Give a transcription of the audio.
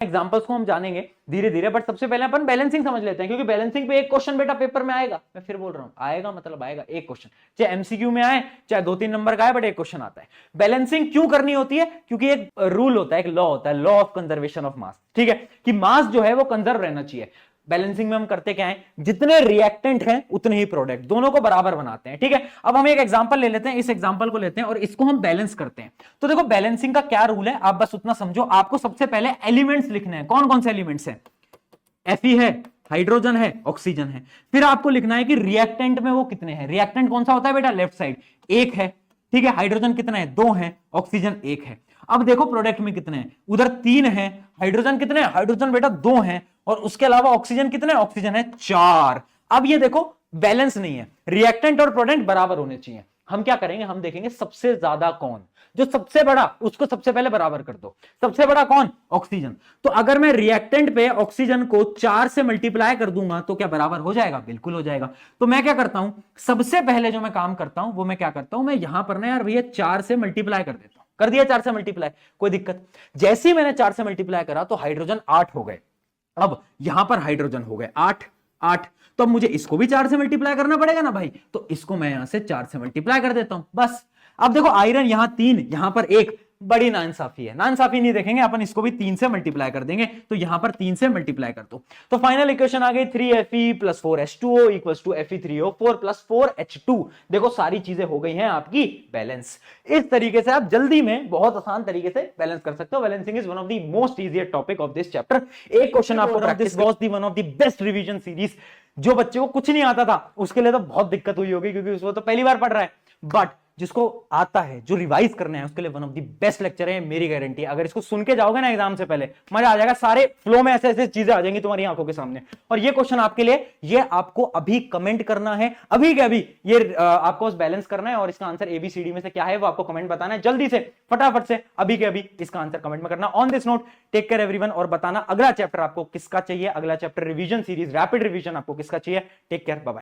Examples को हम जानेंगे धीरे धीरे, बट सबसे पहले अपन बैलेंसिंग समझ लेते हैं, क्योंकि बैलेंसिंग पे एक क्वेश्चन बेटा पेपर में आएगा। मैं फिर बोल रहा हूं, आएगा मतलब आएगा एक क्वेश्चन, चाहे एमसीक्यू में आए चाहे 2-3 नंबर का आए, बट एक क्वेश्चन आता है। बैलेंसिंग क्यों करनी होती है? क्योंकि एक रूल होता है, एक लॉ होता है, law of conservation of mass, ठीक है, कि मास जो है वो कंजर्व रहना चाहिए। बैलेंसिंग में हम करते क्या है, जितने रिएक्टेंट हैं उतने ही प्रोडक्ट, दोनों को बराबर बनाते हैं, ठीक है। अब हम एक एग्जांपल ले लेते हैं, इस एग्जांपल को लेते हैं और इसको हम बैलेंस करते हैं। तो देखो बैलेंसिंग का क्या रूल है, आप बस उतना समझो। आपको सबसे पहले एलिमेंट्स लिखने हैं, कौन कौन से एलिमेंट्स हैं? Fe है, हाइड्रोजन है, ऑक्सीजन है। फिर आपको लिखना है कि रिएक्टेंट में वो कितने हैं। रिएक्टेंट कौन सा होता है बेटा? लेफ्ट साइड, एक है, ठीक है। हाइड्रोजन कितना है? 2 है, ऑक्सीजन 1 है। अब देखो प्रोडक्ट में कितने हैं, उधर 3 है, हाइड्रोजन कितने हैं? हाइड्रोजन बेटा 2 है, और उसके अलावा ऑक्सीजन कितने हैं? ऑक्सीजन है 4। अब ये देखो बैलेंस नहीं है, रिएक्टेंट और प्रोडक्ट बराबर होने चाहिए। हम क्या करेंगे, हम देखेंगे सबसे ज्यादा कौन, जो सबसे बड़ा उसको सबसे पहले बराबर कर दो। सबसे बड़ा कौन? ऑक्सीजन। तो अगर मैं रिएक्टेंट पे ऑक्सीजन को 4 से मल्टीप्लाई कर दूंगा तो क्या बराबर हो जाएगा? बिल्कुल हो जाएगा। तो मैं क्या करता हूं, सबसे पहले जो मैं काम करता हूं वो मैं क्या करता हूं, मैं यहां पर ना यार भैया 4 से मल्टीप्लाई कर देता हूं। कर दिया 4 से मल्टीप्लाई, कोई दिक्कत? जैसे ही मैंने 4 से मल्टीप्लाई करा तो हाइड्रोजन 8 हो गए। अब यहां पर हाइड्रोजन हो गए 8 8, तो अब मुझे इसको भी 4 से मल्टीप्लाई करना पड़ेगा ना भाई, तो इसको मैं यहां से 4 से मल्टीप्लाई कर देता हूं बस। अब देखो आयरन यहां 3, यहां पर 1, बड़ी नाइंसाफी है, नाइंसाफी नहीं देखेंगे अपन, इसको भी 3 से मल्टीप्लाई कर देंगे, तो यहां पर 3 से मल्टीप्लाई कर दो। तो फाइनल इक्वेशन आ गई 3Fe + 4H2O equals to Fe3O 4 + 4H2। देखो सारी चीजें हो गई हैं आपकी बैलेंस। इस तरीके से आप जल्दी में बहुत आसान तरीके से बैलेंस कर सकते हो। Balancing is one of the most easier topic of this chapter. एक क्वेश्चन आपको practice, was the one of the best revision series. जो बच्चे को कुछ नहीं आता था उसके लिए तो बहुत दिक्कत हुई होगी, क्योंकि उसको तो पहली बार पढ़ रहा है, बट जिसको आता है, जो रिवाइज करना है, उसके लिए one of the best lecture है, मेरी गारंटी है। अगर इसको सुन के जाओगे ना एग्जाम से पहले, मजा आ जाएगा, सारे फ्लो में ऐसे ऐसे चीजें आ जाएंगी तुम्हारी आंखों के सामने। और ये क्वेश्चन आपके लिए, ये आपको अभी कमेंट करना है, अभी के अभी ये आपको बस बैलेंस करना है, और इसका आंसर ABCD में से क्या है वो आपको कमेंट बताना है, जल्दी से फटाफट से अभी के अभी इसका आंसर कमेंट में करना। On this note, take care everyone, और बताना अगला चैप्टर आपको किसका चाहिए, अगला chapter revision series rapid revision आपको किसका चाहिए। Take care, bye bye.